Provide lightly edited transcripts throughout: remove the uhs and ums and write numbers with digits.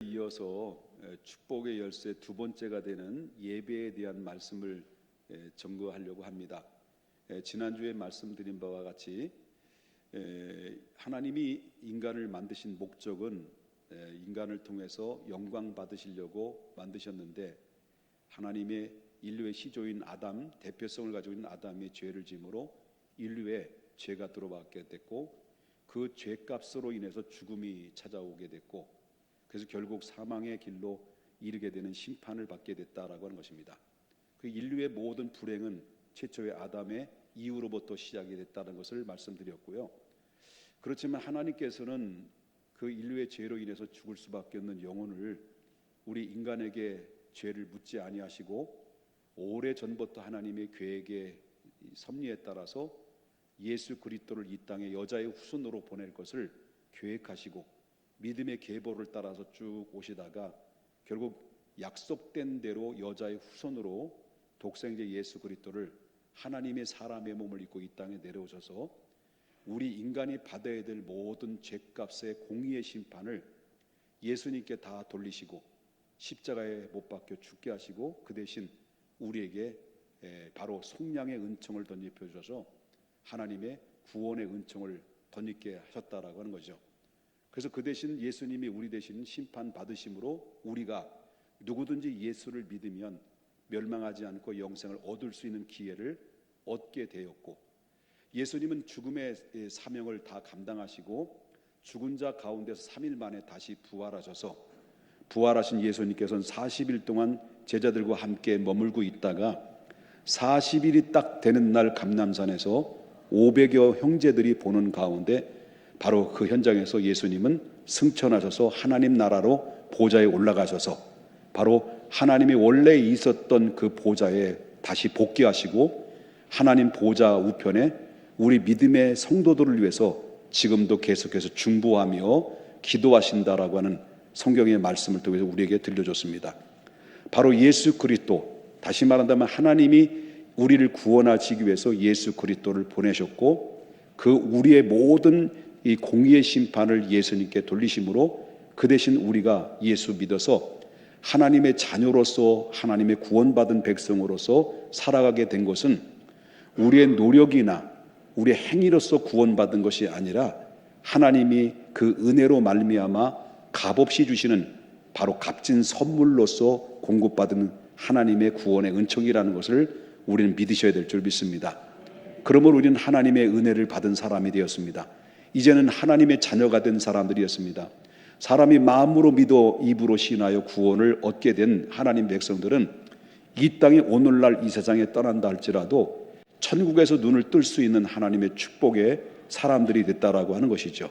이어서 축복의 열쇠 두 번째가 되는 예배에 대한 말씀을 전거하려고 합니다. 지난주에 말씀드린 바와 같이 하나님이 인간을 만드신 목적은 인간을 통해서 영광 받으시려고 만드셨는데, 하나님의 인류의 시조인 아담, 대표성을 가지고 있는 아담의 죄를 짐으로 인류에 죄가 들어왔게 됐고, 그 죄값으로 인해서 죽음이 찾아오게 됐고, 그래서 결국 사망의 길로 이르게 되는 심판을 받게 됐다라고 하는 것입니다. 그 인류의 모든 불행은 최초의 아담의 이후로부터 시작이 됐다는 것을 말씀드렸고요. 그렇지만 하나님께서는 그 인류의 죄로 인해서 죽을 수밖에 없는 영혼을 우리 인간에게 죄를 묻지 아니하시고, 오래전부터 하나님의 계획의 섭리에 따라서 예수 그리스도를 이 땅에 여자의 후손으로 보낼 것을 계획하시고 믿음의 계보를 따라서 쭉 오시다가 결국 약속된 대로 여자의 후손으로 독생자 예수 그리스도를 하나님의 사람의 몸을 입고 이 땅에 내려오셔서 우리 인간이 받아야 될 모든 죄값의 공의의 심판을 예수님께 다 돌리시고 십자가에 못 박혀 죽게 하시고, 그 대신 우리에게 바로 속량의 은총을 덧입혀 주셔서 하나님의 구원의 은총을 덧입게 하셨다라고 하는 거죠. 그래서 그 대신 예수님이 우리 대신 심판 받으심으로 우리가 누구든지 예수를 믿으면 멸망하지 않고 영생을 얻을 수 있는 기회를 얻게 되었고, 예수님은 죽음의 사명을 다 감당하시고 죽은 자 가운데서 3일 만에 다시 부활하셔서, 부활하신 예수님께서는 40일 동안 제자들과 함께 머물고 있다가 40일이 딱 되는 날 감람산에서 500여 형제들이 보는 가운데 바로 그 현장에서 예수님은 승천하셔서 하나님 나라로 보좌에 올라가셔서 바로 하나님이 원래 있었던 그 보좌에 다시 복귀하시고, 하나님 보좌 우편에 우리 믿음의 성도들을 위해서 지금도 계속해서 중보하며 기도하신다라고 하는 성경의 말씀을 통해서 우리에게 들려줬습니다. 바로 예수 그리스도, 다시 말한다면 하나님이 우리를 구원하시기 위해서 예수 그리스도를 보내셨고, 그 우리의 모든 이 공의의 심판을 예수님께 돌리심으로 그 대신 우리가 예수 믿어서 하나님의 자녀로서 하나님의 구원받은 백성으로서 살아가게 된 것은 우리의 노력이나 우리의 행위로서 구원받은 것이 아니라 하나님이 그 은혜로 말미암아 값없이 주시는 바로 값진 선물로서 공급받은 하나님의 구원의 은총이라는 것을 우리는 믿으셔야 될 줄 믿습니다. 그러므로 우리는 하나님의 은혜를 받은 사람이 되었습니다. 이제는 하나님의 자녀가 된 사람들이었습니다. 사람이 마음으로 믿어 입으로 신하여 구원을 얻게 된 하나님 백성들은 이 땅에 오늘날 이 세상에 떠난다 할지라도 천국에서 눈을 뜰 수 있는 하나님의 축복의 사람들이 됐다라고 하는 것이죠.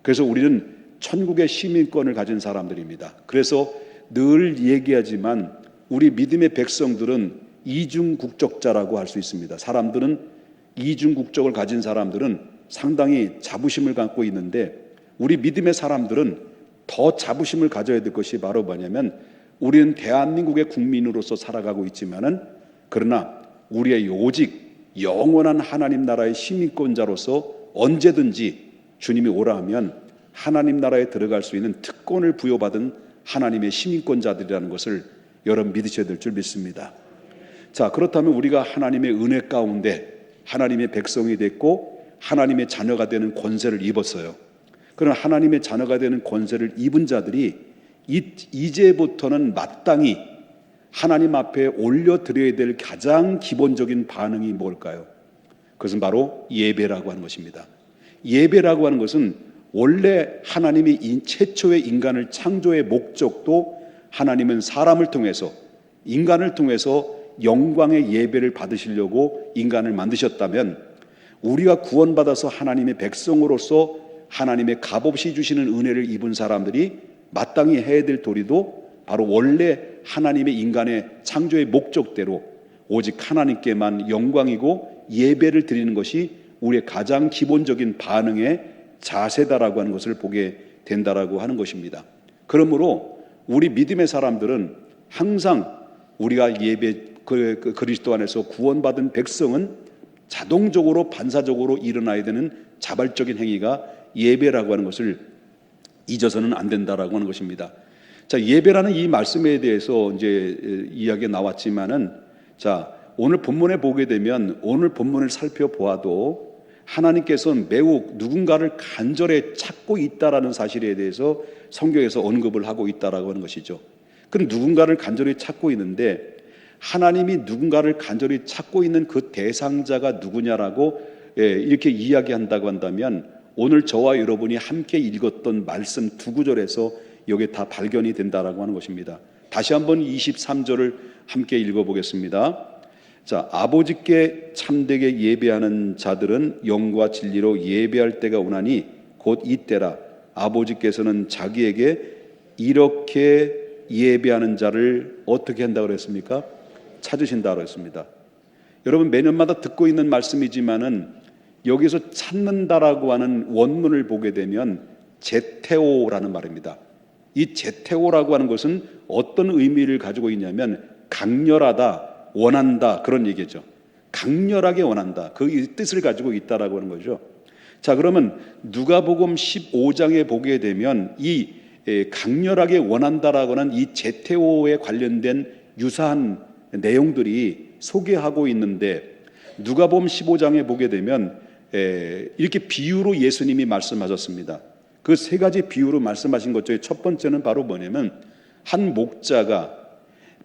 그래서 우리는 천국의 시민권을 가진 사람들입니다. 그래서 늘 얘기하지만 우리 믿음의 백성들은 이중 국적자라고 할 수 있습니다. 사람들은 이중 국적을 가진 사람들은 상당히 자부심을 갖고 있는데, 우리 믿음의 사람들은 더 자부심을 가져야 될 것이 바로 뭐냐면, 우리는 대한민국의 국민으로서 살아가고 있지만은 그러나 우리의 오직 영원한 하나님 나라의 시민권자로서 언제든지 주님이 오라 하면 하나님 나라에 들어갈 수 있는 특권을 부여받은 하나님의 시민권자들이라는 것을 여러분 믿으셔야 될 줄 믿습니다. 자, 그렇다면 우리가 하나님의 은혜 가운데 하나님의 백성이 됐고 하나님의 자녀가 되는 권세를 입었어요. 그러나 하나님의 자녀가 되는 권세를 입은 자들이 이제부터는 마땅히 하나님 앞에 올려드려야 될 가장 기본적인 반응이 뭘까요? 그것은 바로 예배라고 하는 것입니다. 예배라고 하는 것은 원래 하나님이 최초의 인간을 창조의 목적도 하나님은 사람을 통해서, 인간을 통해서 영광의 예배를 받으시려고 인간을 만드셨다면, 우리가 구원받아서 하나님의 백성으로서 하나님의 값없이 주시는 은혜를 입은 사람들이 마땅히 해야 될 도리도 바로 원래 하나님의 인간의 창조의 목적대로 오직 하나님께만 영광이고 예배를 드리는 것이 우리의 가장 기본적인 반응의 자세다라고 하는 것을 보게 된다라고 하는 것입니다. 그러므로 우리 믿음의 사람들은 항상 우리가 예배 그리스도 안에서 구원받은 백성은 자동적으로 반사적으로 일어나야 되는 자발적인 행위가 예배라고 하는 것을 잊어서는 안 된다라고 하는 것입니다. 자, 예배라는 이 말씀에 대해서 이제 이야기가 나왔지만은, 자, 오늘 본문에 보게 되면 오늘 본문을 살펴보아도 하나님께서는 매우 누군가를 간절히 찾고 있다라는 사실에 대해서 성경에서 언급을 하고 있다라고 하는 것이죠. 그럼 누군가를 간절히 찾고 있는데, 하나님이 누군가를 간절히 찾고 있는 그 대상자가 누구냐라고 이렇게 이야기한다고 한다면, 오늘 저와 여러분이 함께 읽었던 말씀 두 구절에서 여기에 다 발견이 된다라고 하는 것입니다. 다시 한번 23절을 함께 읽어보겠습니다. 자, 아버지께 참되게 예배하는 자들은 영과 진리로 예배할 때가 오나니 곧 이때라. 아버지께서는 자기에게 이렇게 예배하는 자를 어떻게 한다고 그랬습니까? 찾으신다고 그랬습니다. 여러분, 매년마다 듣고 있는 말씀이지만은 여기서 찾는다라고 하는 원문을 보게 되면 제테오라는 말입니다. 이 제테오라고 하는 것은 어떤 의미를 가지고 있냐면 강렬하다, 원한다, 그런 얘기죠. 강렬하게 원한다, 그 뜻을 가지고 있다라고 하는 거죠. 자, 그러면 누가복음 15장에 보게 되면 이 강렬하게 원한다라고 하는 이 제테오에 관련된 유사한 내용들이 소개하고 있는데, 누가복음 15장에 보게 되면 이렇게 비유로 예수님이 말씀하셨습니다. 그 세 가지 비유로 말씀하신 것 중에 첫 번째는 바로 뭐냐면, 한 목자가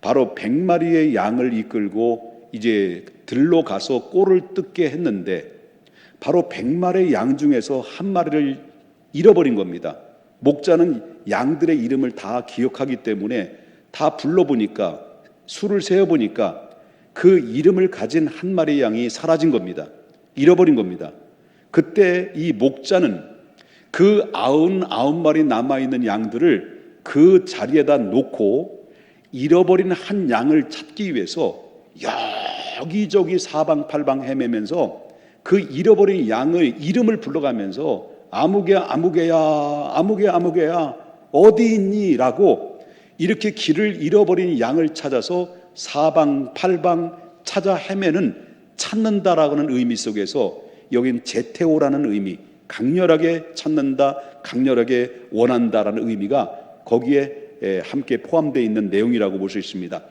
바로 100마리의 양을 이끌고 이제 들로 가서 꼴을 뜯게 했는데, 바로 100마리의 양 중에서 한 마리를 잃어버린 겁니다. 목자는 양들의 이름을 다 기억하기 때문에 다 불러보니까, 수를 세어보니까 그 이름을 가진 한 마리의 양이 사라진 겁니다. 잃어버린 겁니다. 그때 이 목자는 그 99마리 남아있는 양들을 그 자리에다 놓고 잃어버린 한 양을 찾기 위해서 여기저기 사방팔방 헤매면서 그 잃어버린 양의 이름을 불러가면서 아무개야 아무개야 아무개야 아무개야 어디 있니? 라고 이렇게 길을 잃어버린 양을 찾아서 사방팔방 찾아 헤매는, 찾는다라고 하는 의미 속에서 여긴 제테오라는 의미, 강렬하게 찾는다, 강렬하게 원한다라는 의미가 거기에 함께 포함되어 있는 내용이라고 볼 수 있습니다.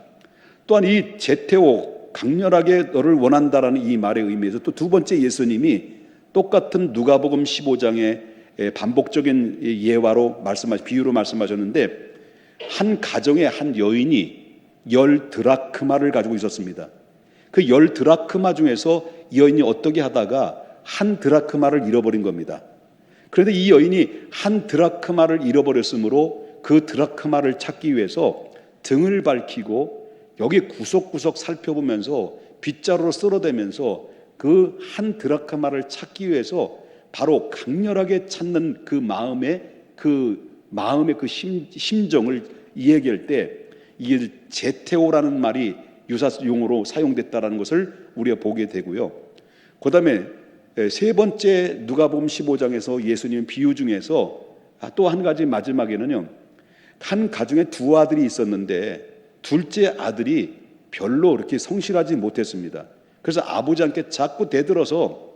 또한 이 제테오, 강렬하게 너를 원한다라는 이 말의 의미에서 또 두 번째, 예수님이 똑같은 누가복음 15장의 반복적인 예화로 비유로 말씀하셨는데, 한 가정에 한 여인이 10드라크마를 가지고 있었습니다. 그 10드라크마 중에서 이 여인이 어떻게 하다가 한 드라크마를 잃어버린 겁니다. 그런데 이 여인이 한 드라크마를 잃어버렸으므로 그 드라크마를 찾기 위해서 등을 밝히고 여기 구석구석 살펴보면서 빗자루로 쓸어대면서 그 한 드라크마를 찾기 위해서 바로 강렬하게 찾는 그 마음의 심정을 이야기할 때, 이게 제테오라는 말이 유사 용어로 사용됐다라는 것을 우리가 보게 되고요. 그 다음에 세 번째, 누가복음 15장에서 예수님 비유 중에서 또 한 가지, 마지막에는요, 한 가정에 두 아들이 있었는데 둘째 아들이 별로 그렇게 성실하지 못했습니다. 그래서 아버지한테 자꾸 대들어서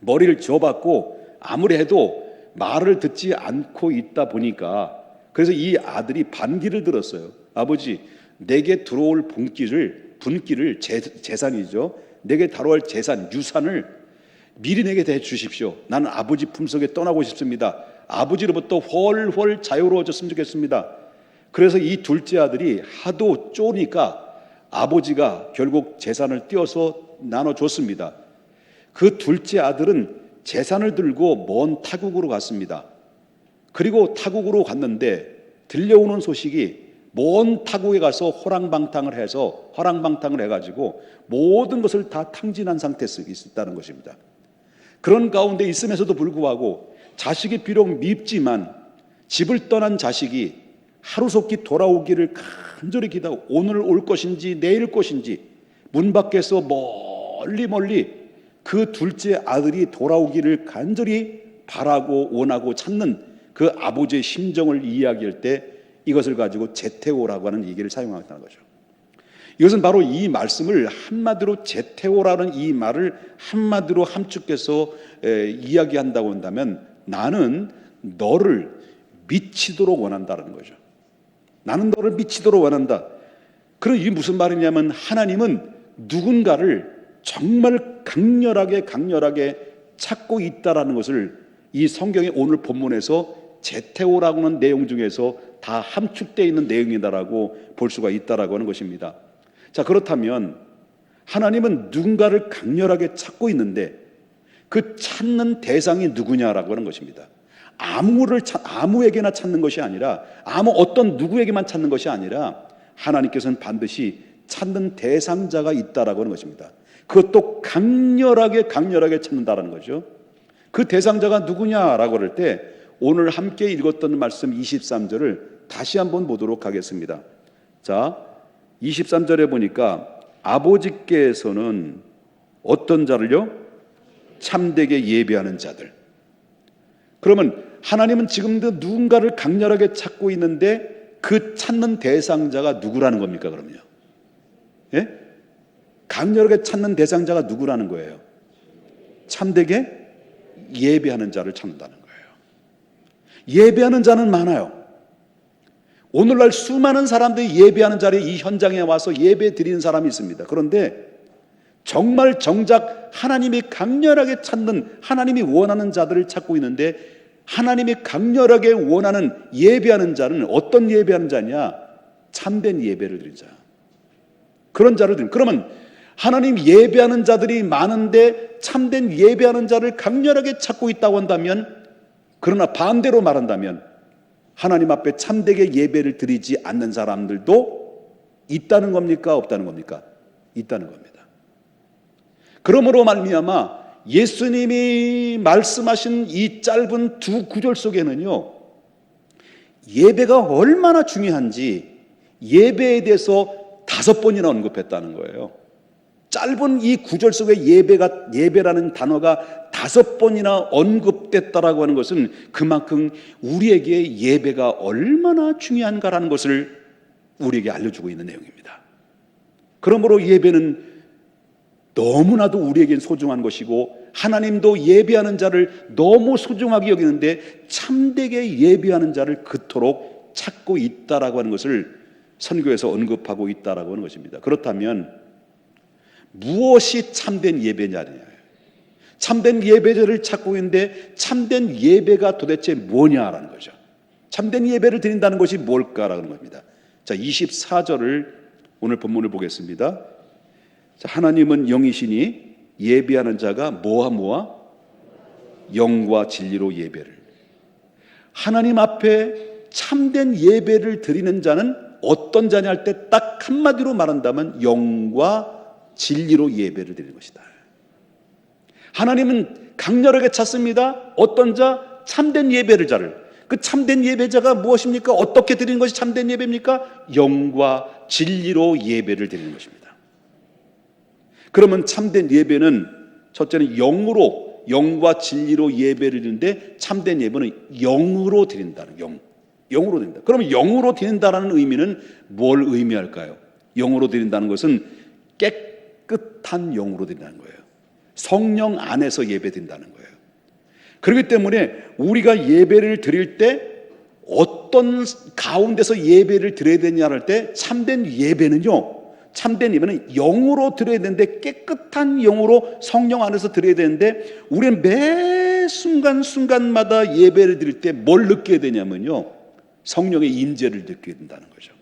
머리를 쥐어박고 아무리 해도 말을 듣지 않고 있다 보니까, 그래서 이 아들이 반기를 들었어요. 아버지, 내게 들어올 분기를 재산이죠. 내게 다뤄할 재산, 유산을 미리 내게 대주십시오. 나는 아버지 품속에 떠나고 싶습니다. 아버지로부터 훨훨 자유로워졌으면 좋겠습니다. 그래서 이 둘째 아들이 하도 쪼니까 아버지가 결국 재산을 띄어서 나눠줬습니다. 그 둘째 아들은 재산을 들고 먼 타국으로 갔습니다. 그리고 타국으로 갔는데 들려오는 소식이 먼 타국에 가서 허랑방탕을 해가지고 모든 것을 다 탕진한 상태에 있다는 것입니다. 그런 가운데 있으면서도 불구하고 자식이 비록 밉지만 집을 떠난 자식이 하루속히 돌아오기를 간절히 기다리고, 오늘 올 것인지 내일 것인지 문 밖에서 멀리 그 둘째 아들이 돌아오기를 간절히 바라고 원하고 찾는 그 아버지의 심정을 이야기할 때 이것을 가지고 제테오라고 하는 얘기를 사용한다는 거죠. 이것은 바로 이 말씀을 한마디로, 제테오라는 이 말을 한마디로 함축해서 이야기한다고 한다면, 나는 너를 미치도록 원한다는 거죠. 나는 너를 미치도록 원한다. 그럼 이게 무슨 말이냐면 하나님은 누군가를 정말 강렬하게 찾고 있다라는 것을 이 성경의 오늘 본문에서 제테오라고 하는 내용 중에서 다 함축되어 있는 내용이다라고 볼 수가 있다라고 하는 것입니다. 자, 그렇다면 하나님은 누군가를 강렬하게 찾고 있는데 그 찾는 대상이 누구냐라고 하는 것입니다. 아무에게나 찾는 것이 아니라 아무 어떤 누구에게만 찾는 것이 아니라 하나님께서는 반드시 찾는 대상자가 있다라고 하는 것입니다. 그것도 강렬하게 찾는다라는 거죠. 그 대상자가 누구냐라고 할 때 오늘 함께 읽었던 말씀 23절을 다시 한번 보도록 하겠습니다. 자, 23절에 보니까 아버지께서는 어떤 자를요? 참되게 예배하는 자들. 그러면 하나님은 지금도 누군가를 강렬하게 찾고 있는데 그 찾는 대상자가 누구라는 겁니까? 그럼요, 예? 강렬하게 찾는 대상자가 누구라는 거예요? 참되게 예배하는 자를 찾는다는 거예요. 예배하는 자는 많아요. 오늘날 수많은 사람들이 예배하는 자리에 이 현장에 와서 예배 드리는 사람이 있습니다. 그런데 정말 정작 하나님이 강렬하게 찾는, 하나님이 원하는 자들을 찾고 있는데 하나님이 강렬하게 원하는 예배하는 자는 어떤 예배하는 자냐? 참된 예배를 드린 자. 그런 자를 드린. 그러면 하나님 예배하는 자들이 많은데 참된 예배하는 자를 강렬하게 찾고 있다고 한다면, 그러나 반대로 말한다면 하나님 앞에 참되게 예배를 드리지 않는 사람들도 있다는 겁니까? 없다는 겁니까? 있다는 겁니다. 그러므로 말미암아 예수님이 말씀하신 이 짧은 두 구절 속에는요, 예배가 얼마나 중요한지 예배에 대해서 5번이나 언급했다는 거예요. 짧은 이 구절 속에 예배라는 단어가 5번이나 언급됐다라고 하는 것은 그만큼 우리에게 예배가 얼마나 중요한가라는 것을 우리에게 알려주고 있는 내용입니다. 그러므로 예배는 너무나도 우리에겐 소중한 것이고 하나님도 예배하는 자를 너무 소중하게 여기는데 참되게 예배하는 자를 그토록 찾고 있다라고 하는 것을 선교에서 언급하고 있다라고 하는 것입니다. 그렇다면 무엇이 참된 예배냐냐? 참된 예배자를 찾고 있는데 참된 예배가 도대체 뭐냐라는 거죠. 참된 예배를 드린다는 것이 뭘까라는 겁니다. 자, 24절을 오늘 본문을 보겠습니다. 자, 하나님은 영이시니 예배하는 자가 뭐와 영과 진리로 예배를. 하나님 앞에 참된 예배를 드리는 자는 어떤 자냐 할 때 딱 한마디로 말한다면 영과 진리로 예배를 드리는 것이다. 하나님은 강렬하게 찾습니다. 어떤 자? 참된 예배자를. 그 참된 예배자가 무엇입니까? 어떻게 드리는 것이 참된 예배입니까? 영과 진리로 예배를 드리는 것입니다. 그러면 참된 예배는 첫째는 영과 진리로 예배를 드리는데 참된 예배는 영으로 드린다는, 영으로 드린다. 그러면 영으로 드린다라는 의미는 뭘 의미할까요? 영으로 드린다는 것은 깨끗한 영으로 드린다는 거예요. 성령 안에서 예배 드린다는 거예요. 그렇기 때문에 우리가 예배를 드릴 때 어떤 가운데서 예배를 드려야 되냐 할 때 참된 예배는 영으로 드려야 되는데 깨끗한 영으로 성령 안에서 드려야 되는데 우리는 매 순간순간마다 예배를 드릴 때 뭘 느껴야 되냐면요, 성령의 임재를 느껴야 된다는 거죠.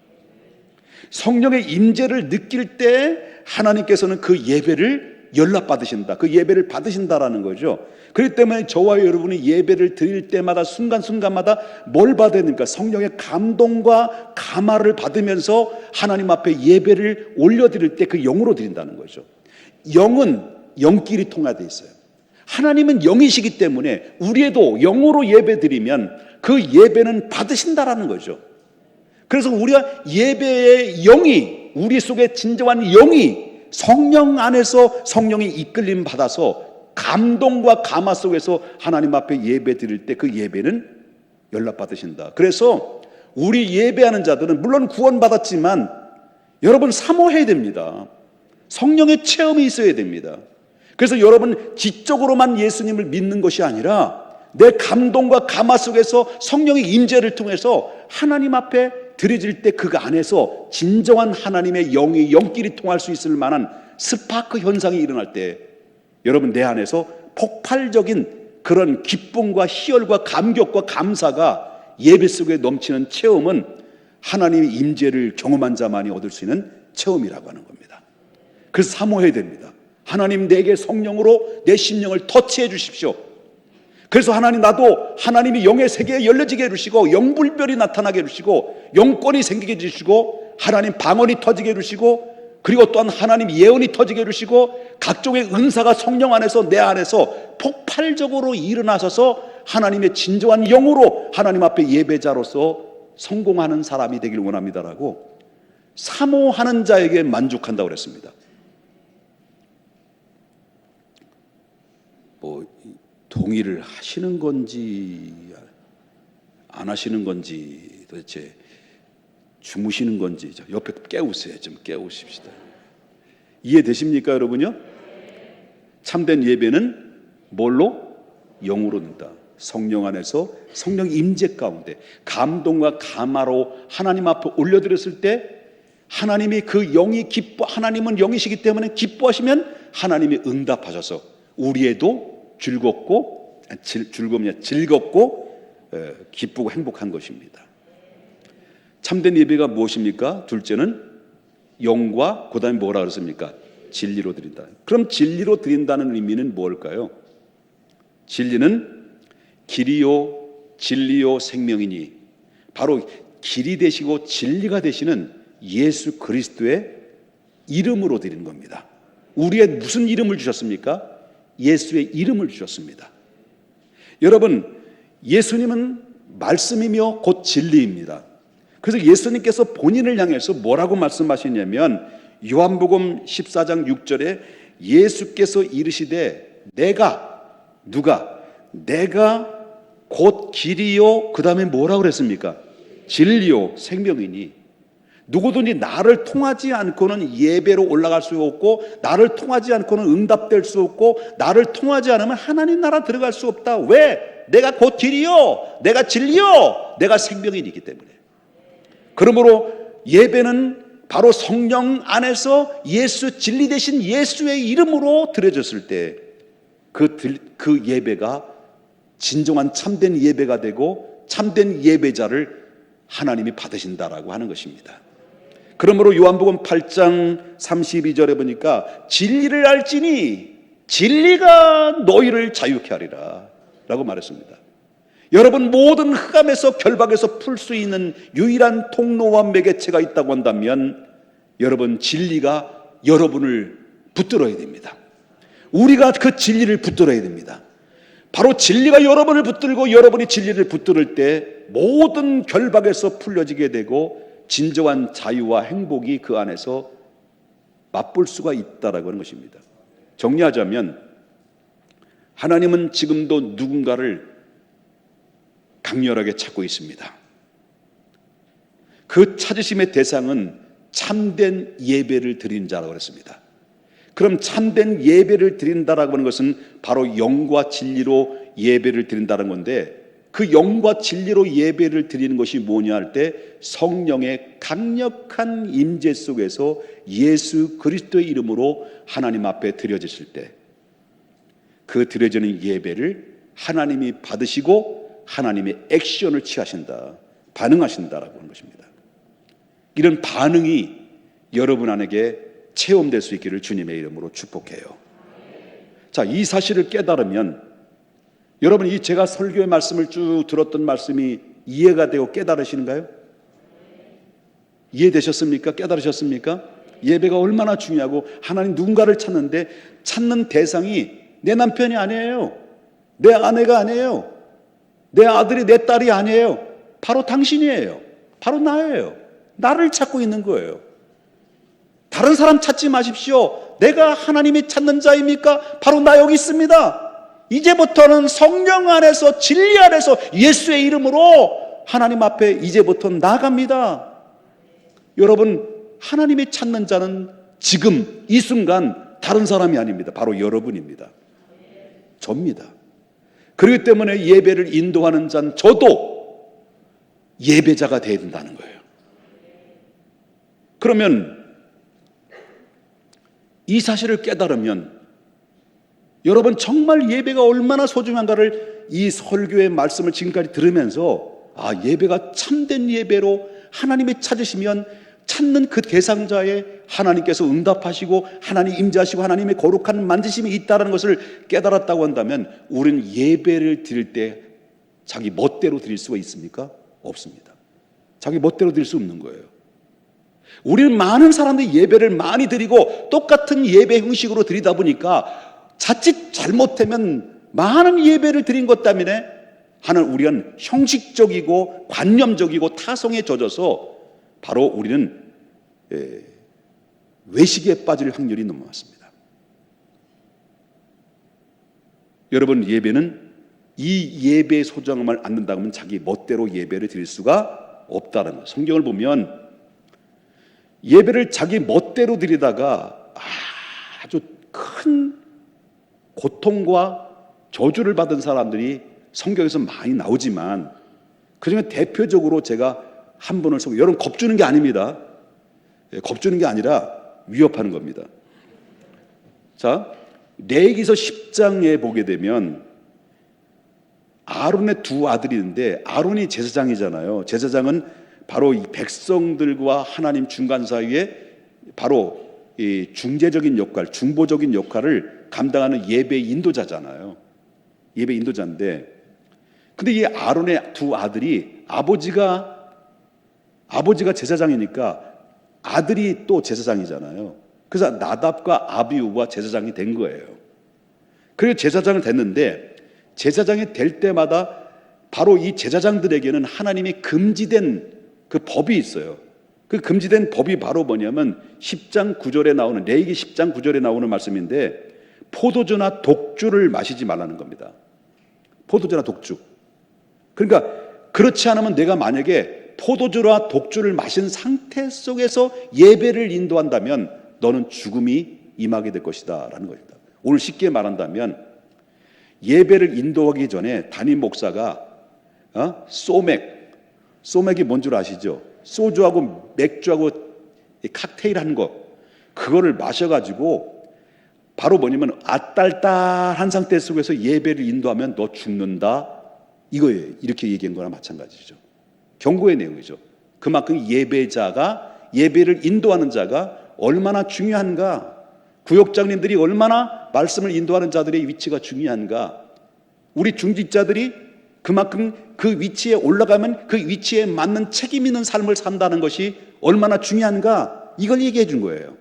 성령의 임재를 느낄 때 하나님께서는 그 예배를 연락받으신다, 그 예배를 받으신다라는 거죠. 그렇기 때문에 저와 여러분이 예배를 드릴 때마다 순간순간마다 뭘 받아야 됩니까? 성령의 감동과 감화를 받으면서 하나님 앞에 예배를 올려드릴 때 그 영으로 드린다는 거죠. 영은 영끼리 통하되어 있어요. 하나님은 영이시기 때문에 우리에도 영으로 예배 드리면 그 예배는 받으신다라는 거죠. 그래서 우리가 예배의 영이, 우리 속에 진정한 영이 성령 안에서 성령이 이끌림 받아서 감동과 감화 속에서 하나님 앞에 예배 드릴 때 그 예배는 연락받으신다. 그래서 우리 예배하는 자들은 물론 구원받았지만 여러분 사모해야 됩니다. 성령의 체험이 있어야 됩니다. 그래서 여러분 지적으로만 예수님을 믿는 것이 아니라 내 감동과 감화 속에서 성령의 임재를 통해서 하나님 앞에 드려질 때 그 안에서 진정한 하나님의 영이 영끼리 통할 수 있을 만한 스파크 현상이 일어날 때 여러분 내 안에서 폭발적인 그런 기쁨과 희열과 감격과 감사가 예배 속에 넘치는 체험은 하나님의 임재를 경험한 자만이 얻을 수 있는 체험이라고 하는 겁니다. 그래서 사모해야 됩니다. 하나님 내게 성령으로 내 심령을 터치해 주십시오. 그래서 하나님 나도 하나님이 영의 세계에 열려지게 해주시고 영불별이 나타나게 해주시고 영권이 생기게 해주시고 하나님 방언이 터지게 해주시고 그리고 또한 하나님 예언이 터지게 해주시고 각종의 은사가 성령 안에서 내 안에서 폭발적으로 일어나셔서 하나님의 진정한 영으로 하나님 앞에 예배자로서 성공하는 사람이 되길 원합니다라고 사모하는 자에게 만족한다고 그랬습니다. 동의를 하시는 건지 안 하시는 건지 도대체 주무시는 건지 옆에 깨우세요. 좀 깨우십시다. 이해되십니까 여러분요? 참된 예배는 뭘로? 영으로 는다. 성령 안에서 성령 임재 가운데 감동과 감화로 하나님 앞에 올려드렸을 때 하나님이 그 영이 하나님은 영이시기 때문에 기뻐하시면 하나님이 응답하셔서 우리에도 즐겁고 기쁘고 행복한 것입니다. 참된 예배가 무엇입니까? 둘째는 영과 그 다음에 뭐라 그랬습니까? 진리로 드린다. 그럼 진리로 드린다는 의미는 뭘까요? 진리는 길이요 진리요 생명이니 바로 길이 되시고 진리가 되시는 예수 그리스도의 이름으로 드리는 겁니다. 우리의 무슨 이름을 주셨습니까? 예수의 이름을 주셨습니다. 여러분 예수님은 말씀이며 곧 진리입니다. 그래서 예수님께서 본인을 향해서 뭐라고 말씀하시냐면 요한복음 14장 6절에 예수께서 이르시되 내가 곧 길이요 그 다음에 뭐라고 그랬습니까? 진리요 생명이니 누구든지 나를 통하지 않고는 예배로 올라갈 수 없고 나를 통하지 않고는 응답될 수 없고 나를 통하지 않으면 하나님 나라 들어갈 수 없다. 왜? 내가 곧 길이요 내가 진리요 내가 생명이기 때문에. 그러므로 예배는 바로 성령 안에서 예수 진리 되신 예수의 이름으로 드려졌을 때 그 예배가 진정한 참된 예배가 되고 참된 예배자를 하나님이 받으신다라고 하는 것입니다. 그러므로 요한복음 8장 32절에 보니까 진리를 알지니 진리가 너희를 자유케 하리라 라고 말했습니다. 여러분 모든 흑암에서 결박에서 풀 수 있는 유일한 통로와 매개체가 있다고 한다면 여러분 진리가 여러분을 붙들어야 됩니다. 우리가 그 진리를 붙들어야 됩니다. 바로 진리가 여러분을 붙들고 여러분이 진리를 붙들을 때 모든 결박에서 풀려지게 되고 진정한 자유와 행복이 그 안에서 맛볼 수가 있다라고 하는 것입니다. 정리하자면 하나님은 지금도 누군가를 강렬하게 찾고 있습니다. 그 찾으심의 대상은 참된 예배를 드린 자라고 했습니다. 그럼 참된 예배를 드린다라고 하는 것은 바로 영과 진리로 예배를 드린다는 건데 그 영과 진리로 예배를 드리는 것이 뭐냐 할 때 성령의 강력한 임재 속에서 예수 그리스도의 이름으로 하나님 앞에 드려지실 때 그 드려지는 예배를 하나님이 받으시고 하나님의 액션을 취하신다, 반응하신다라고 하는 것입니다. 이런 반응이 여러분 안에게 체험될 수 있기를 주님의 이름으로 축복해요. 자, 이 사실을 깨달으면 여러분 이 제가 설교의 말씀을 쭉 들었던 말씀이 이해가 되고 깨달으시는가요? 이해되셨습니까? 깨달으셨습니까? 예배가 얼마나 중요하고 하나님 누군가를 찾는데 찾는 대상이 내 남편이 아니에요. 내 아내가 아니에요. 내 아들이 내 딸이 아니에요. 바로 당신이에요. 바로 나예요. 나를 찾고 있는 거예요. 다른 사람 찾지 마십시오. 내가 하나님이 찾는 자입니까? 바로 나 여기 있습니다. 이제부터는 성령 안에서 진리 안에서 예수의 이름으로 하나님 앞에 이제부터 나갑니다. 여러분 하나님이 찾는 자는 지금 이 순간 다른 사람이 아닙니다. 바로 여러분입니다. 접니다. 그렇기 때문에 예배를 인도하는 자는 저도 예배자가 되어야 된다는 거예요. 그러면 이 사실을 깨달으면 여러분 정말 예배가 얼마나 소중한가를 이 설교의 말씀을 지금까지 들으면서 예배가 참된 예배로 하나님이 찾으시면 찾는 그 대상자의 하나님께서 응답하시고 하나님 임재하시고 하나님의 거룩한 만지심이 있다는 것을 깨달았다고 한다면 우리는 예배를 드릴 때 자기 멋대로 드릴 수가 있습니까? 없습니다. 자기 멋대로 드릴 수 없는 거예요. 우리는 많은 사람들이 예배를 많이 드리고 똑같은 예배 형식으로 드리다 보니까 자칫 잘못하면 많은 예배를 드린 것 때문에 우리가 형식적이고 관념적이고 타성에 젖어서 바로 우리는 외식에 빠질 확률이 너무 많습니다. 여러분, 예배는 이 예배의 소중함을 안 든다고 하면 자기 멋대로 예배를 드릴 수가 없다는 거예요. 성경을 보면 예배를 자기 멋대로 드리다가 아주 큰 고통과 저주를 받은 사람들이 성경에서 많이 나오지만 그중에 대표적으로 제가 한 분을 여러분 겁주는 게 아닙니다. 겁주는 게 아니라 위협하는 겁니다. 자, 레위기서 10장에 보게 되면 아론의 두 아들이 있는데 아론이 제사장이잖아요. 제사장은 바로 이 백성들과 하나님 중간 사이에 바로 이 중재적인 역할, 중보적인 역할을 감당하는 예배 인도자잖아요. 예배 인도자인데, 근데 이 아론의 두 아들이 아버지가 제사장이니까 아들이 또 제사장이잖아요. 그래서 나답과 아비후가 제사장이 된 거예요. 그래서 제사장을 됐는데 제사장이 될 때마다 바로 이 제사장들에게는 하나님이 금지된 그 법이 있어요. 그 금지된 법이 바로 뭐냐면 10장 9절에 나오는 레위기 10장 9절에 나오는 말씀인데 포도주나 독주를 마시지 말라는 겁니다. 포도주나 독주. 그러니까 그렇지 않으면 내가 만약에 포도주나 독주를 마신 상태 속에서 예배를 인도한다면 너는 죽음이 임하게 될 것이다 라는 것입니다. 오늘 쉽게 말한다면 예배를 인도하기 전에 담임 목사가 소맥이 뭔 줄 아시죠? 소주하고 맥주하고 칵테일 하는 거 그거를 마셔가지고 바로 뭐냐면 아딸딸한 상태 속에서 예배를 인도하면 너 죽는다 이거예요. 이렇게 얘기한 거나 마찬가지죠. 경고의 내용이죠. 그만큼 예배를 인도하는 자가 얼마나 중요한가, 구역장님들이 얼마나 말씀을 인도하는 자들의 위치가 중요한가, 우리 중직자들이 그만큼 그 위치에 올라가면 그 위치에 맞는 책임 있는 삶을 산다는 것이 얼마나 중요한가, 이걸 얘기해 준 거예요.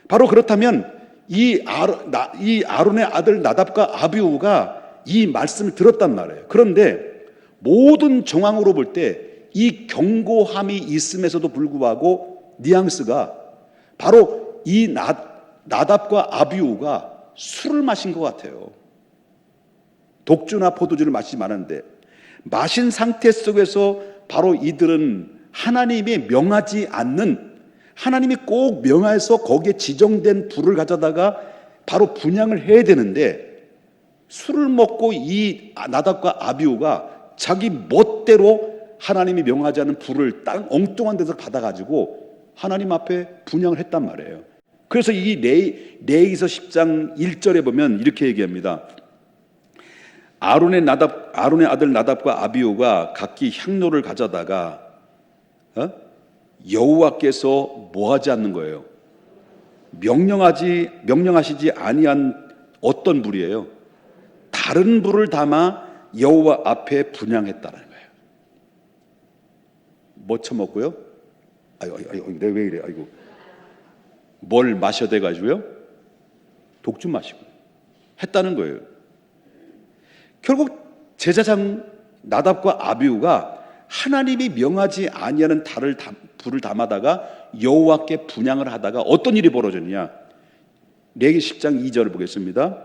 바로 그렇다면 이 아론의 아들 나답과 아비후가 이 말씀을 들었단 말이에요. 그런데 모든 정황으로 볼 때 이 경고함이 있음에서도 불구하고 뉘앙스가 바로 이 나답과 아비후가 술을 마신 것 같아요. 독주나 포도주를 마시지 말았는데 마신 상태 속에서 바로 이들은 하나님이 명하지 않는, 하나님이 꼭 명하여서 거기에 지정된 불을 가져다가 바로 분향을 해야 되는데 술을 먹고 이 나답과 아비후가 자기 멋대로 하나님이 명하지 않은 불을 땅 엉뚱한 데서 받아가지고 하나님 앞에 분향을 했단 말이에요. 그래서 이 레위기서 10장 1절에 보면 이렇게 얘기합니다. 아론의 아들 나답과 아비후가 각기 향로를 가져다가 여호와께서 뭐하지 않는 거예요? 명령하시지 아니한 어떤 불이에요? 다른 불을 담아 여호와 앞에 분향했다는 거예요. 뭐 처먹고요? 아이고, 내가 왜 이래? 아이고, 뭘 마셔대 가지고요? 독주 마시고 했다는 거예요. 결국 제사장 나답과 아비후가 하나님이 명하지 아니하는 불을 담아다가 여호와께 분향을 하다가 어떤 일이 벌어졌냐? 레위기 10장 2절을 보겠습니다.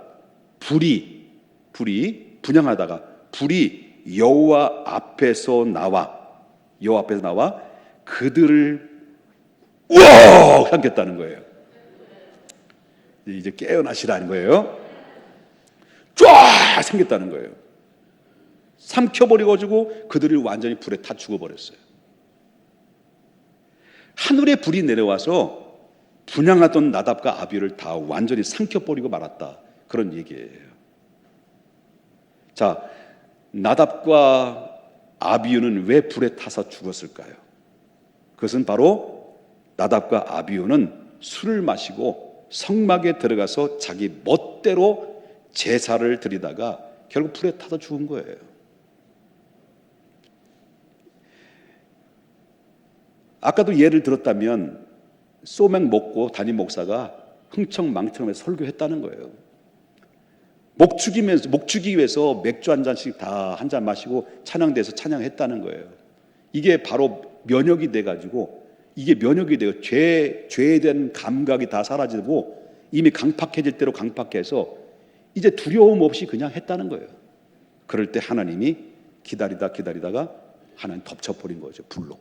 불이 분향하다가 불이 여호와 앞에서 나와 그들을 우억 삼켰다는 거예요. 이제 깨어나시라는 거예요. 쫙 삼켰다는 거예요. 삼켜버려가지고 그들을 완전히 불에 타 죽어버렸어요. 하늘의 불이 내려와서 분향하던 나답과 아비후를 다 완전히 삼켜버리고 말았다. 그런 얘기예요. 자, 나답과 아비후는 왜 불에 타서 죽었을까요? 그것은 바로 나답과 아비후는 술을 마시고 성막에 들어가서 자기 멋대로 제사를 드리다가 결국 불에 타서 죽은 거예요. 아까도 예를 들었다면 소맥 먹고 담임 목사가 흥청망청하면서 설교했다는 거예요. 목축이 위해서 맥주 한 잔씩 다 한 잔 마시고 찬양대에서 찬양했다는 거예요. 이게 바로 면역이 돼가지고, 이게 면역이 돼요. 죄에 대한 감각이 다 사라지고 이미 강팍해질 대로 강팍해서 이제 두려움 없이 그냥 했다는 거예요. 그럴 때 하나님이 기다리다가 하나님 덮쳐버린 거죠, 불로.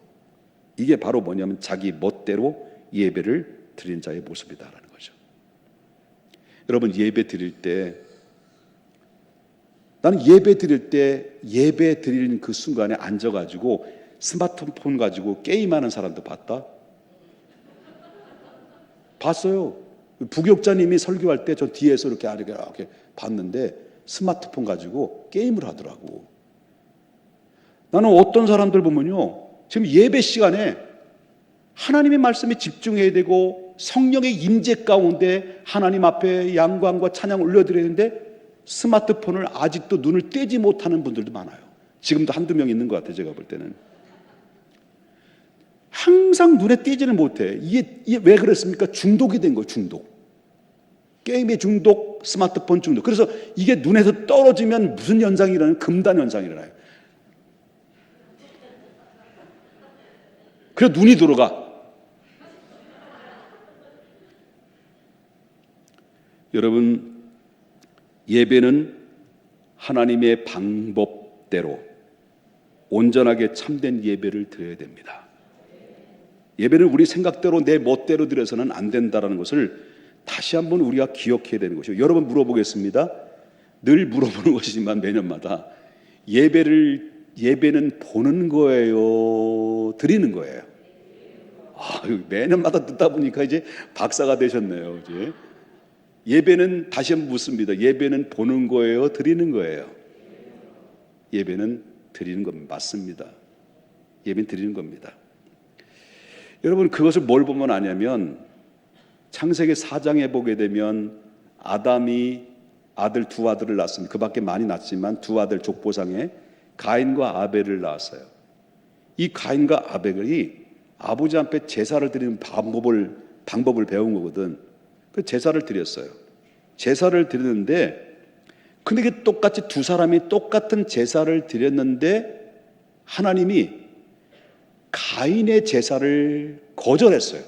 이게 바로 뭐냐면 자기 멋대로 예배를 드린 자의 모습이다라는 거죠. 여러분, 예배 드릴 때, 나는 예배 드리는 그 순간에 앉아가지고 스마트폰 가지고 게임하는 사람도 봤어요. 부교육자님이 설교할 때 저 뒤에서 이렇게 봤는데 스마트폰 가지고 게임을 하더라고. 나는 어떤 사람들 보면요, 지금 예배 시간에 하나님의 말씀에 집중해야 되고 성령의 임재 가운데 하나님 앞에 양광과 찬양을 올려드려야 되는데 스마트폰을 아직도 눈을 떼지 못하는 분들도 많아요. 지금도 한두 명 있는 것 같아요. 제가 볼 때는 항상 눈에 띄지는 못해. 이게 왜 그랬습니까? 중독이 된 거예요. 중독. 게임의 중독, 스마트폰 중독. 그래서 이게 눈에서 떨어지면 무슨 현상이 일어나요? 금단 현상이 일어나요. 그래서 눈이 돌아가. 여러분, 예배는 하나님의 방법대로 온전하게 참된 예배를 드려야 됩니다. 예배는 우리 생각대로 내 멋대로 드려서는 안 된다는 것을 다시 한번 우리가 기억해야 되는 것이요. 여러분, 물어보겠습니다. 늘 물어보는 것이지만 매년마다 예배는 보는 거예요, 드리는 거예요? 매년마다 듣다 보니까 이제 박사가 되셨네요. 이제 예배는, 다시 한번 묻습니다. 예배는 보는 거예요, 드리는 거예요? 예배는 드리는 겁니다. 맞습니다. 예배는 드리는 겁니다. 여러분, 그것을 뭘 보면 아냐면 창세기 4장에 보게 되면 아담이 두 아들을 낳았습니다. 그 밖에 많이 낳았지만 두 아들 족보상에 가인과 아벨을 낳았어요. 이 가인과 아벨이 아버지 앞에 제사를 드리는 방법을 배운 거거든. 그 제사를 드렸어요. 제사를 드렸는데, 근데 이게 똑같이 두 사람이 똑같은 제사를 드렸는데 하나님이 가인의 제사를 거절했어요.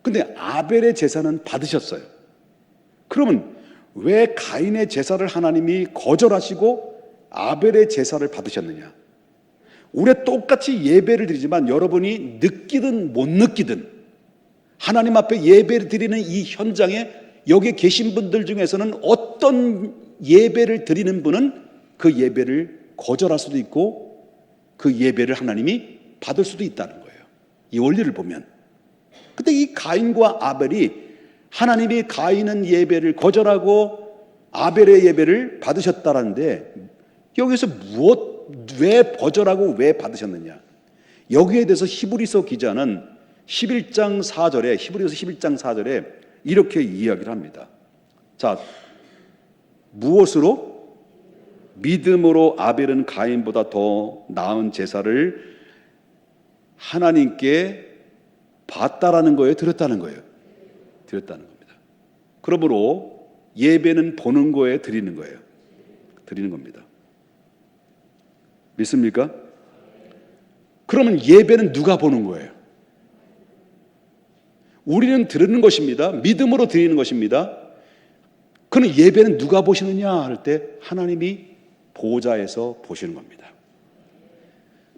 근데 아벨의 제사는 받으셨어요. 그러면 왜 가인의 제사를 하나님이 거절하시고 아벨의 제사를 받으셨느냐? 우리 똑같이 예배를 드리지만 여러분이 느끼든 못 느끼든 하나님 앞에 예배를 드리는 이 현장에 여기 계신 분들 중에서는 어떤 예배를 드리는 분은 그 예배를 거절할 수도 있고 그 예배를 하나님이 받을 수도 있다는 거예요. 이 원리를 보면. 근데 이 가인과 아벨이, 하나님이 가인은 예배를 거절하고 아벨의 예배를 받으셨다는데 여기서 왜 거절하고 왜 받으셨느냐? 여기에 대해서 히브리서 기자는 11장 4절에, 히브리서 11장 4절에 이렇게 이야기를 합니다. 자, 무엇으로? 믿음으로 아벨은 가인보다 더 나은 제사를 하나님께 받다라는 거예요? 드렸다는 거예요? 드렸다는 겁니다. 그러므로 예배는 보는 거예요? 드리는 거예요? 드리는 겁니다. 믿습니까? 그러면 예배는 누가 보는 거예요? 우리는 드리는 것입니다. 믿음으로 드리는 것입니다. 그럼 예배는 누가 보시느냐 할 때 하나님이 보좌에서 보시는 겁니다.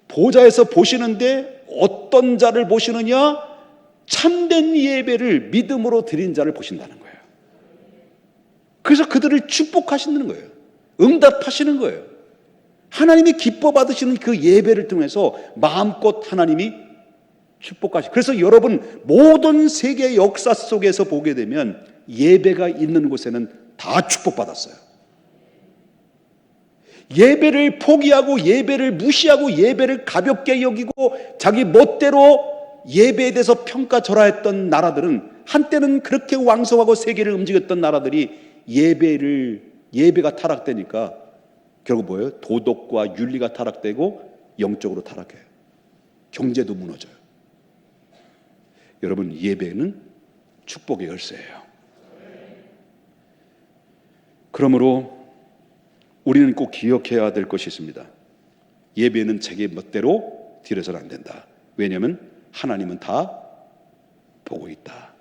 보좌에서 보시는데 어떤 자를 보시느냐? 참된 예배를 믿음으로 드린 자를 보신다는 거예요. 그래서 그들을 축복하시는 거예요. 응답하시는 거예요. 하나님이 기뻐 받으시는 그 예배를 통해서 마음껏 하나님이 축복하시. 그래서 여러분 모든 세계 역사 속에서 보게 되면 예배가 있는 곳에는 다 축복받았어요. 예배를 포기하고 예배를 무시하고 예배를 가볍게 여기고 자기 멋대로 예배에 대해서 평가절하했던 나라들은, 한때는 그렇게 왕성하고 세계를 움직였던 나라들이 예배가 타락되니까 결국 뭐예요? 도덕과 윤리가 타락되고 영적으로 타락해요. 경제도 무너져요. 여러분, 예배는 축복의 열쇠예요. 그러므로 우리는 꼭 기억해야 될 것이 있습니다. 예배는 자기 멋대로 드려서는 안 된다. 왜냐하면 하나님은 다 보고 있다.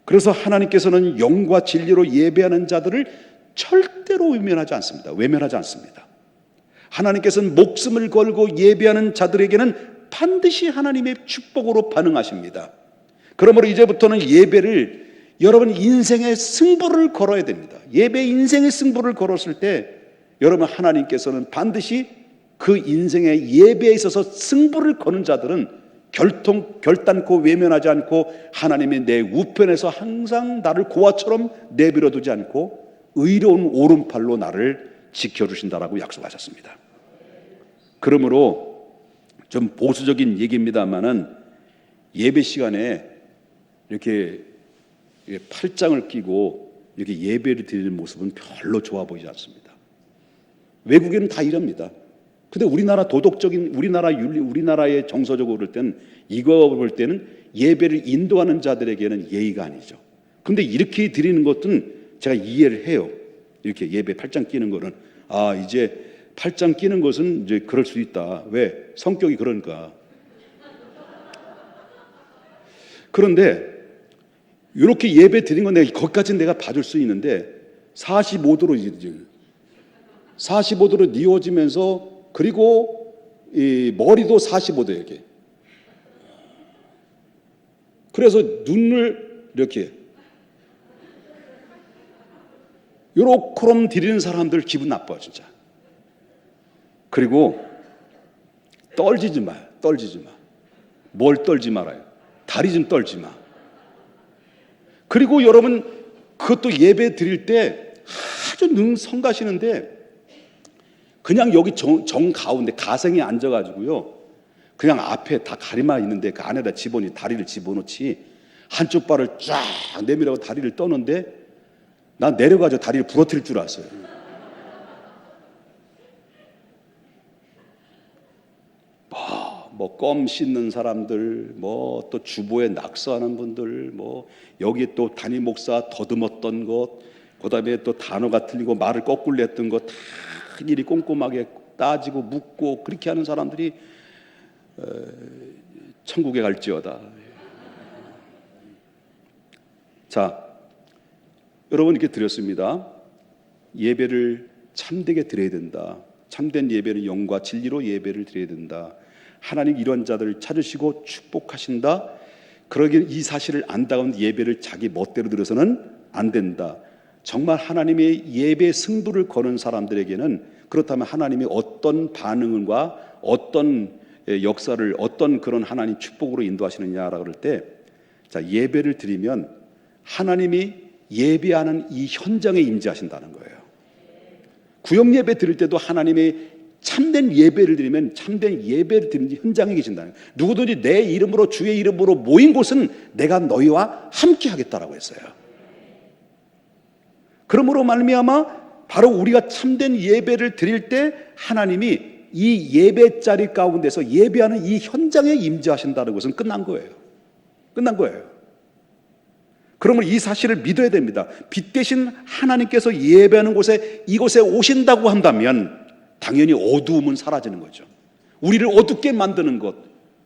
그래서 하나님께서는 영과 진리로 예배하는 자들을 절대로 외면하지 않습니다. 외면하지 않습니다. 하나님께서는 목숨을 걸고 예배하는 자들에게는 반드시 하나님의 축복으로 반응하십니다. 그러므로 이제부터는 예배를 여러분 인생의 승부를 걸어야 됩니다. 예배 인생의 승부를 걸었을 때 여러분 하나님께서는 반드시 그 인생의 예배에 있어서 승부를 거는 자들은 결단코 외면하지 않고 하나님의 내 우편에서 항상 나를 고아처럼 내버려 두지 않고 의로운 오른팔로 나를 지켜주신다라고 약속하셨습니다. 그러므로 좀 보수적인 얘기입니다만은 예배 시간에 이렇게 팔짱을 끼고 이렇게 예배를 드리는 모습은 별로 좋아 보이지 않습니다. 외국에는 다 이럽니다. 근데 우리나라 도덕적인, 우리나라 윤리, 우리나라의 정서적으로 볼 때는, 이거 볼 때는 예배를 인도하는 자들에게는 예의가 아니죠. 근데 이렇게 드리는 것은 제가 이해를 해요. 이렇게 예배 팔짱 끼는 거는, 이제 팔짱 끼는 것은 이제 그럴 수 있다. 왜? 성격이 그러니까. 그런데 이렇게 예배 드린 건 거기까지는 내가 봐줄 수 있는데 45도로 뉘어지면서, 그리고 이 머리도 45도 이렇게. 그래서 눈을 이렇게 요렇게럼 드리는 사람들 기분 나빠요, 진짜. 그리고 떨지지 마요. 떨지지 마. 뭘 떨지 말아요? 다리 좀 떨지 마. 그리고 여러분 그것도 예배 드릴 때 아주 성가시는데 그냥 여기 정 가운데 가생에 앉아가지고요, 그냥 앞에 다 가리마 있는데 그 안에다 다리를 집어넣지, 한쪽 발을 쫙 내밀어서 다리를 떠는데 난 내려가지고 다리를 부러뜨릴 줄 알았어요. 뭐 껌 씹는 사람들, 뭐 또 주보에 낙서하는 분들, 뭐 여기 또 담임 목사 더듬었던 것, 그다음에 또 단어가 틀리고 말을 거꾸로 했던 것 다 일일이 꼼꼼하게 따지고 묻고 그렇게 하는 사람들이 천국에 갈지어다. 자, 여러분 이렇게 드렸습니다. 예배를 참되게 드려야 된다. 참된 예배는 영과 진리로 예배를 드려야 된다. 하나님 이런 자들을 찾으시고 축복하신다. 그러기에 이 사실을 안다면 예배를 자기 멋대로 드려서는 안 된다. 정말 하나님의 예배 승부를 거는 사람들에게는, 그렇다면 하나님이 어떤 반응과 어떤 역사를, 어떤 그런 하나님 축복으로 인도하시느냐라고 할 때, 자, 예배를 드리면 하나님이 예배하는 이 현장에 임재하신다는 거예요. 구역 예배 드릴 때도 하나님의 참된 예배를 드리면 참된 예배를 드리는 현장에 계신다는 거예요. 누구든지 내 이름으로, 주의 이름으로 모인 곳은 내가 너희와 함께 하겠다라고 했어요. 그러므로 말미암아 바로 우리가 참된 예배를 드릴 때 하나님이 이 예배 자리 가운데서 예배하는 이 현장에 임재하신다는 것은 끝난 거예요. 끝난 거예요. 그러면 이 사실을 믿어야 됩니다. 빛 대신 하나님께서 예배하는 곳에, 이곳에 오신다고 한다면 당연히 어두움은 사라지는 거죠. 우리를 어둡게 만드는 것,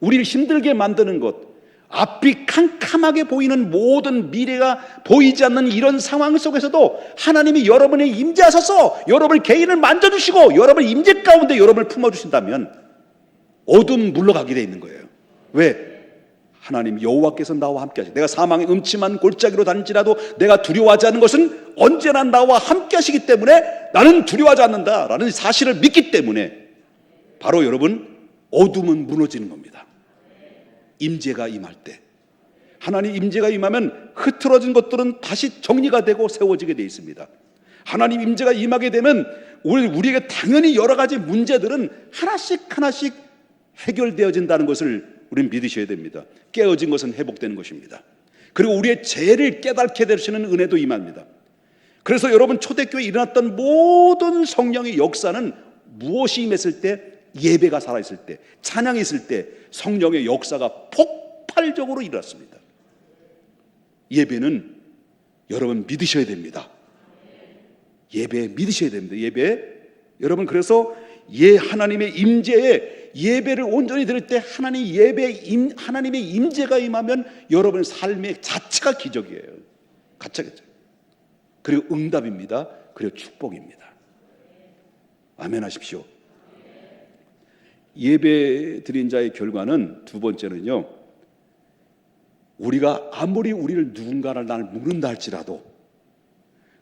우리를 힘들게 만드는 것, 앞이 캄캄하게 보이는 모든 미래가 보이지 않는 이런 상황 속에서도 하나님이 여러분의 임재하셔서 여러분 개인을 만져주시고 여러분 임재 가운데 여러분을 품어주신다면 어둠 물러가게 돼 있는 거예요. 왜? 하나님 여호와께서 나와 함께 하시고, 내가 사망의 음침한 골짜기로 다닐지라도 내가 두려워하지 않는 것은 언제나 나와 함께 하시기 때문에 나는 두려워하지 않는다라는 사실을 믿기 때문에 바로 여러분 어둠은 무너지는 겁니다. 임재가 임할 때, 하나님 임재가 임하면 흐트러진 것들은 다시 정리가 되고 세워지게 되어 있습니다. 하나님 임재가 임하게 되면 우리에게 당연히 여러 가지 문제들은 하나씩 하나씩 해결되어진다는 것을 우리는 믿으셔야 됩니다. 깨어진 것은 회복되는 것입니다. 그리고 우리의 죄를 깨닫게 되시는 은혜도 임합니다. 그래서 여러분, 초대교회에 일어났던 모든 성령의 역사는 무엇이 임했을 때? 예배가 살아있을 때, 찬양이 있을 때 성령의 역사가 폭발적으로 일어났습니다. 예배는 여러분 믿으셔야 됩니다. 예배 믿으셔야 됩니다. 예배, 여러분, 그래서 하나님의 임재에 예배를 온전히 드릴 때 하나님의 임재가 임하면 여러분의 삶의 자체가 기적이에요. 가짜겠죠. 그리고 응답입니다. 그리고 축복입니다. 아멘 하십시오. 예배 드린 자의 결과는, 두 번째는요, 우리가 아무리 우리를 누군가를 나를 묻는다 할지라도,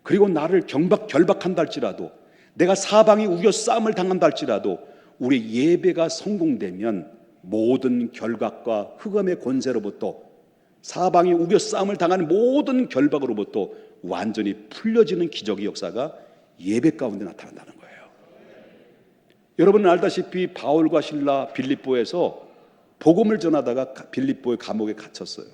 그리고 나를 결박한다 할지라도, 내가 사방이 우겨 싸움을 당한다 할지라도, 우리 예배가 성공되면 모든 결박과 흑암의 권세로부터, 사방이 우겨 싸움을 당하는 모든 결박으로부터 완전히 풀려지는 기적의 역사가 예배 가운데 나타난다는 거예요. 여러분은 알다시피 바울과 실라 빌립보에서 복음을 전하다가 빌립보의 감옥에 갇혔어요.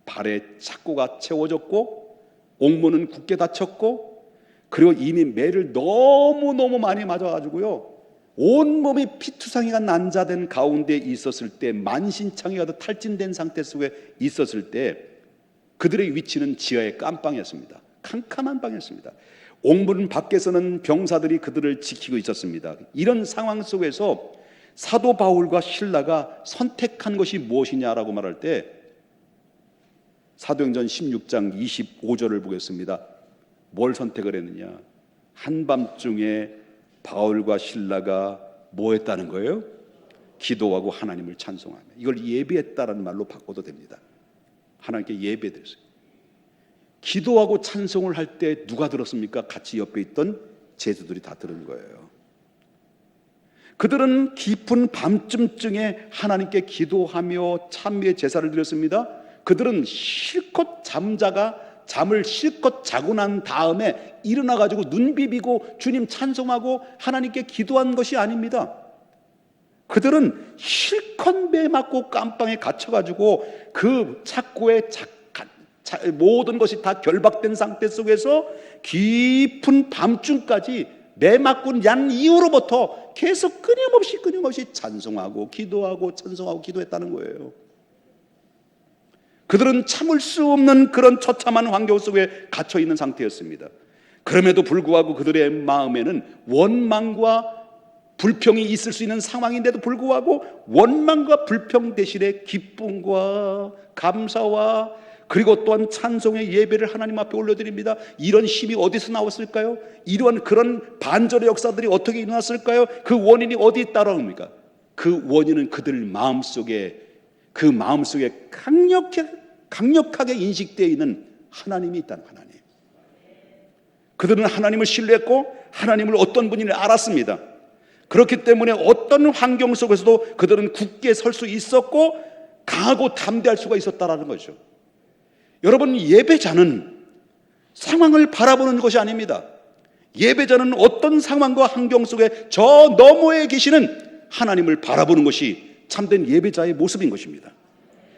발에 착고가 채워졌고 옥문은 굳게 닫혔고, 그리고 이미 매를 너무너무 많이 맞아가지고요, 온몸이 피투성이가 난자된 가운데 있었을 때, 만신창이가 탈진된 상태 속에 있었을 때, 그들의 위치는 지하의 깜방이었습니다. 캄캄한 방이었습니다. 옥문 밖에서는 병사들이 그들을 지키고 있었습니다. 이런 상황 속에서 사도 바울과 실라가 선택한 것이 무엇이냐라고 말할 때, 사도행전 16장 25절을 보겠습니다. 뭘 선택을 했느냐? 한밤중에 바울과 실라가 뭐 했다는 거예요? 기도하고 하나님을 찬송하며. 이걸 예배했다라는 말로 바꿔도 됩니다. 하나님께 예배드렸어요. 기도하고 찬송을 할 때 누가 들었습니까? 같이 옆에 있던 제자들이 다 들은 거예요. 그들은 깊은 밤쯤쯤에 하나님께 기도하며 찬미의 제사를 드렸습니다. 그들은 실컷 잠을 실컷 자고 난 다음에 일어나가지고 눈 비비고 주님 찬송하고 하나님께 기도한 것이 아닙니다. 그들은 실컷 매 맞고 깜빵에 갇혀가지고 그 착고에 모든 것이 다 결박된 상태 속에서 깊은 밤중까지 매 맞고 난 이후로부터 계속 끊임없이 찬송하고 기도하고 찬송하고 기도했다는 거예요. 그들은 참을 수 없는 그런 처참한 환경 속에 갇혀 있는 상태였습니다. 그럼에도 불구하고 그들의 마음에는 원망과 불평이 있을 수 있는 상황인데도 불구하고 원망과 불평 대신에 기쁨과 감사와 그리고 또한 찬송의 예배를 하나님 앞에 올려드립니다. 이런 힘이 어디서 나왔을까요? 이러한 그런 반절의 역사들이 어떻게 일어났을까요? 그 원인이 어디 있다고 합니까? 그 원인은 그들 마음속에 강력하게 인식되어 있는 하나님이 있다는 하나님. 그들은 하나님을 신뢰했고 하나님을 어떤 분인지 알았습니다. 그렇기 때문에 어떤 환경 속에서도 그들은 굳게 설 수 있었고 강하고 담대할 수가 있었다라는 거죠. 여러분, 예배자는 상황을 바라보는 것이 아닙니다. 예배자는 어떤 상황과 환경 속에 저 너머에 계시는 하나님을 바라보는 것이 참된 예배자의 모습인 것입니다.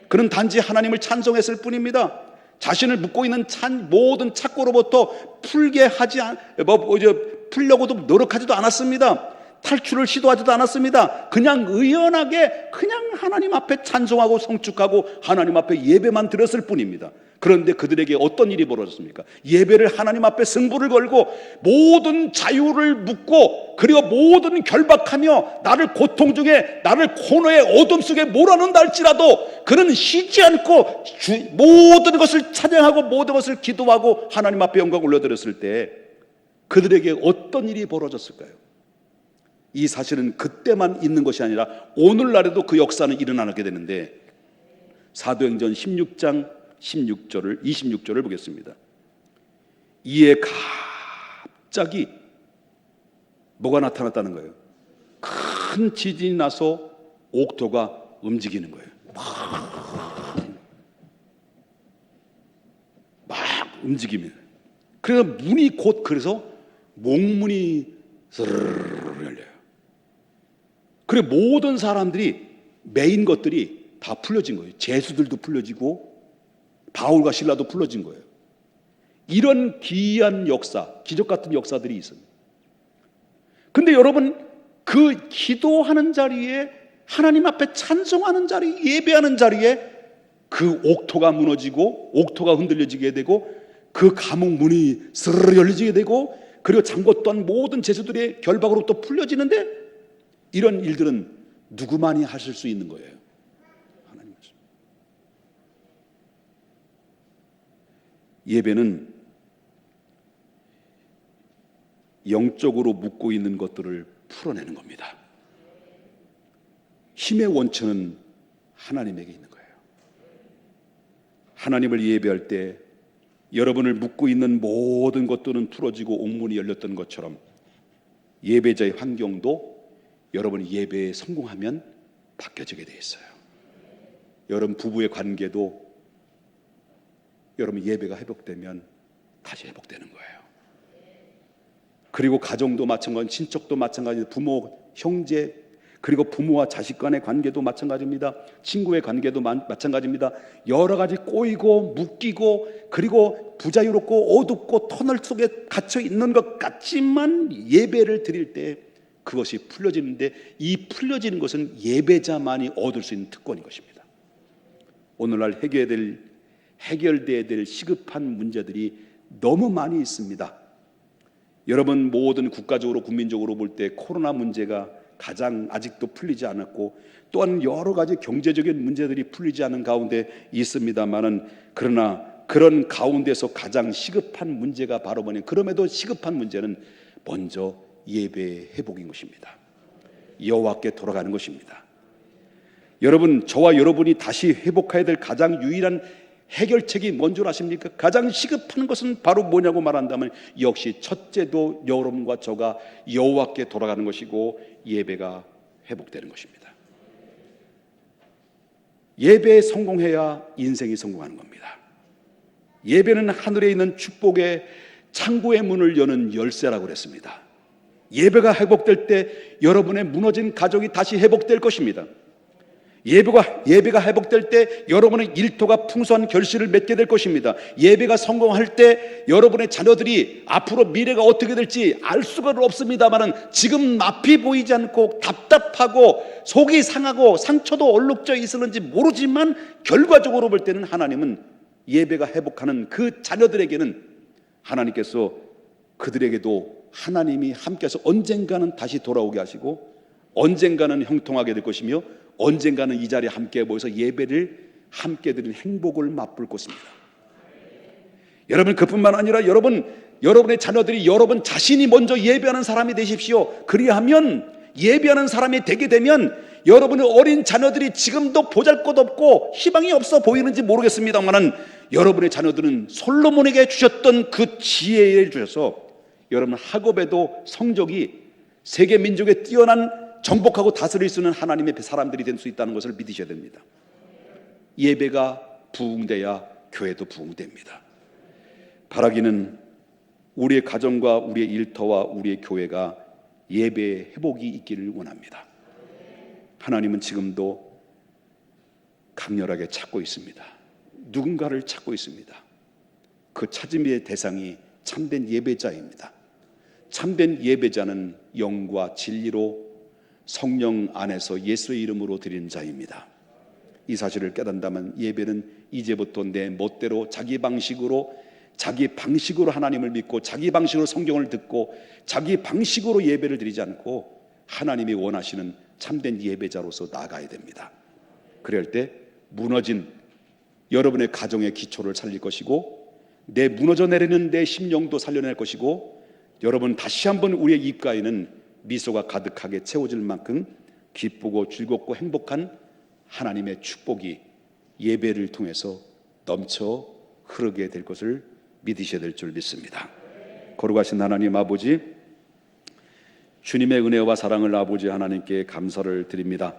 그는 단지 하나님을 찬송했을 뿐입니다. 자신을 묶고 있는 모든 착고로부터 풀려고도 노력하지도 않았습니다. 탈출을 시도하지도 않았습니다. 그냥 의연하게 그냥 하나님 앞에 찬송하고 성축하고 하나님 앞에 예배만 드렸을 뿐입니다. 그런데 그들에게 어떤 일이 벌어졌습니까? 예배를 하나님 앞에 승부를 걸고 모든 자유를 묻고 그리고 모든 결박하며 나를 고통 중에 나를 코너의 어둠 속에 몰아넣는다 할지라도 그는 쉬지 않고 모든 것을 찬양하고 모든 것을 기도하고 하나님 앞에 영광을 올려드렸을 때 그들에게 어떤 일이 벌어졌을까요? 이 사실은 그때만 있는 것이 아니라 오늘날에도 그 역사는 일어나게 되는데, 사도행전 16장 26절을 보겠습니다. 이에 갑자기 뭐가 나타났다는 거예요? 큰 지진이 나서 옥토가 움직이는 거예요. 막 움직이면, 그래서 문이 곧, 그래서 목문이 스르르 열려요. 그래 모든 사람들이 메인 것들이 다 풀려진 거예요. 제수들도 풀려지고 바울과 실라도 풀려진 거예요. 이런 기이한 역사, 기적 같은 역사들이 있습니다. 근데 여러분, 그 기도하는 자리에, 하나님 앞에 찬송하는 자리, 예배하는 자리에 그 옥토가 무너지고 옥토가 흔들려지게 되고 그 감옥 문이 스르르 열리게 되고 그리고 잠궜던 모든 제수들의 결박으로부터 풀려지는데, 이런 일들은 누구만이 하실 수 있는 거예요? 하나님. 예배는 영적으로 묶고 있는 것들을 풀어내는 겁니다. 힘의 원천은 하나님에게 있는 거예요. 하나님을 예배할 때 여러분을 묶고 있는 모든 것들은 풀어지고 옥문이 열렸던 것처럼 예배자의 환경도 여러분이 예배에 성공하면 바뀌어지게 되어 있어요. 여러분 부부의 관계도 여러분 예배가 회복되면 다시 회복되는 거예요. 그리고 가정도 마찬가지, 친척도 마찬가지, 부모, 형제, 그리고 부모와 자식 간의 관계도 마찬가지입니다. 친구의 관계도 마찬가지입니다. 여러 가지 꼬이고 묶이고 그리고 부자유롭고 어둡고 터널 속에 갇혀 있는 것 같지만 예배를 드릴 때 그것이 풀려지는데, 이 풀려지는 것은 예배자만이 얻을 수 있는 특권인 것입니다. 오늘날 해결돼야 될 시급한 문제들이 너무 많이 있습니다. 여러분 모든 국가적으로 국민적으로 볼 때 코로나 문제가 가장 아직도 풀리지 않았고, 또한 여러 가지 경제적인 문제들이 풀리지 않은 가운데 있습니다만은, 그러나 그런 가운데서 가장 시급한 문제가 바로 뭐냐, 그럼에도 시급한 문제는 먼저 예배의 회복인 것입니다. 여호와께 돌아가는 것입니다. 여러분, 저와 여러분이 다시 회복해야 될 가장 유일한 해결책이 뭔 줄 아십니까? 가장 시급한 것은 바로 뭐냐고 말한다면 역시 첫째도 여러분과 저가 여호와께 돌아가는 것이고 예배가 회복되는 것입니다. 예배에 성공해야 인생이 성공하는 겁니다. 예배는 하늘에 있는 축복의 창고의 문을 여는 열쇠라고 그랬습니다. 예배가 회복될 때 여러분의 무너진 가족이 다시 회복될 것입니다. 예배가 회복될 때 여러분의 일터가 풍성한 결실을 맺게 될 것입니다. 예배가 성공할 때 여러분의 자녀들이 앞으로 미래가 어떻게 될지 알 수가 없습니다만, 지금 앞이 보이지 않고 답답하고 속이 상하고 상처도 얼룩져 있었는지 모르지만 결과적으로 볼 때는 하나님은 예배가 회복하는 그 자녀들에게는 하나님께서 그들에게도 하나님이 함께해서 언젠가는 다시 돌아오게 하시고 언젠가는 형통하게 될 것이며 언젠가는 이 자리에 함께 모여서 예배를 함께 드리는 행복을 맛볼 것입니다. 여러분, 그뿐만 아니라 여러분의 자녀들이 여러분 자신이 먼저 예배하는 사람이 되십시오. 그리하면 예배하는 사람이 되게 되면 여러분의 어린 자녀들이 지금도 보잘것없고 희망이 없어 보이는지 모르겠습니다만은, 여러분의 자녀들은 솔로몬에게 주셨던 그 지혜를 주셔서 여러분 학업에도 성적이 세계 민족에 뛰어난 정복하고 다스릴 수 있는 하나님의 사람들이 될 수 있다는 것을 믿으셔야 됩니다. 예배가 부흥돼야 교회도 부흥됩니다. 바라기는 우리의 가정과 우리의 일터와 우리의 교회가 예배의 회복이 있기를 원합니다. 하나님은 지금도 강렬하게 찾고 있습니다. 누군가를 찾고 있습니다. 그 찾음의 대상이 참된 예배자입니다. 참된 예배자는 영과 진리로 성령 안에서 예수의 이름으로 드리는 자입니다. 이 사실을 깨닫는다면 예배는 이제부터 내 멋대로 자기 방식으로 하나님을 믿고 자기 방식으로 성경을 듣고 자기 방식으로 예배를 드리지 않고 하나님이 원하시는 참된 예배자로서 나아가야 됩니다. 그럴 때 무너진 여러분의 가정의 기초를 살릴 것이고 내 무너져 내리는 내 심령도 살려낼 것이고, 여러분 다시 한번 우리의 입가에는 미소가 가득하게 채워질 만큼 기쁘고 즐겁고 행복한 하나님의 축복이 예배를 통해서 넘쳐 흐르게 될 것을 믿으셔야 될 줄 믿습니다. 거룩하신 하나님 아버지, 주님의 은혜와 사랑을 아버지 하나님께 감사를 드립니다.